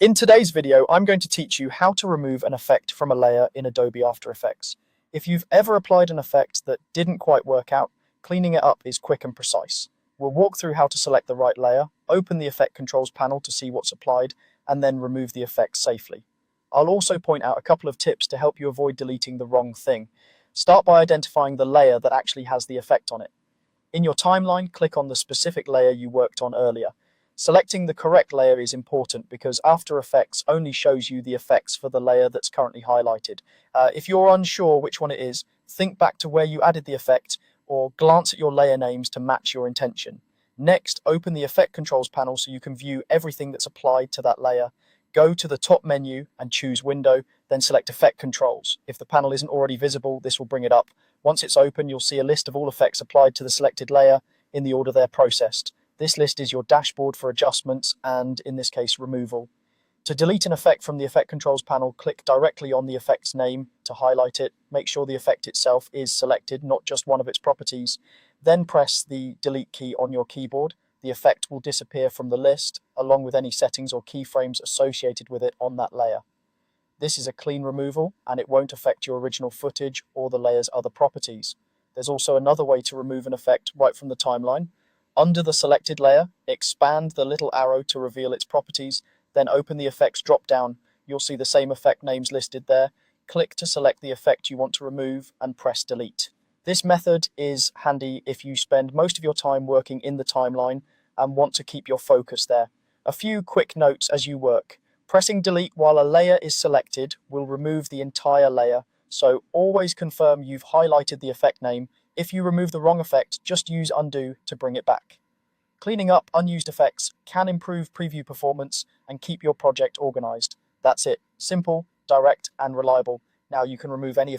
In today's video, I'm going to teach you how to remove an effect from a layer in Adobe After Effects. If you've ever applied an effect that didn't quite work out, cleaning it up is quick and precise. We'll walk through how to select the right layer, open the Effect Controls panel to see what's applied, and then remove the effect safely. I'll also point out a couple of tips to help you avoid deleting the wrong thing. Start by identifying the layer that actually has the effect on it. In your timeline, click on the specific layer you worked on earlier. Selecting the correct layer is important because After Effects only shows you the effects for the layer that's currently highlighted. If you're unsure which one it is, think back to where you added the effect or glance at your layer names to match your intention. Next, open the Effect Controls panel so you can view everything that's applied to that layer. Go to the top menu and choose Window, then select Effect Controls. If the panel isn't already visible, this will bring it up. Once it's open, you'll see a list of all effects applied to the selected layer in the order they're processed. This list is your dashboard for adjustments and, in this case, removal. To delete an effect from the Effect Controls panel, click directly on the effect's name to highlight it. Make sure the effect itself is selected, not just one of its properties. Then press the Delete key on your keyboard. The effect will disappear from the list, along with any settings or keyframes associated with it on that layer. This is a clean removal, and it won't affect your original footage or the layer's other properties. There's also another way to remove an effect right from the timeline. Under the selected layer, expand the little arrow to reveal its properties, then open the effects drop-down. You'll see the same effect names listed there. Click to select the effect you want to remove and press delete. This method is handy if you spend most of your time working in the timeline and want to keep your focus there. A few quick notes as you work. Pressing delete while a layer is selected will remove the entire layer, so always confirm you've highlighted the effect name. If you remove the wrong effect, just use undo to bring it back. Cleaning up unused effects can improve preview performance and keep your project organized. That's it. Simple, direct, and reliable. Now you can remove any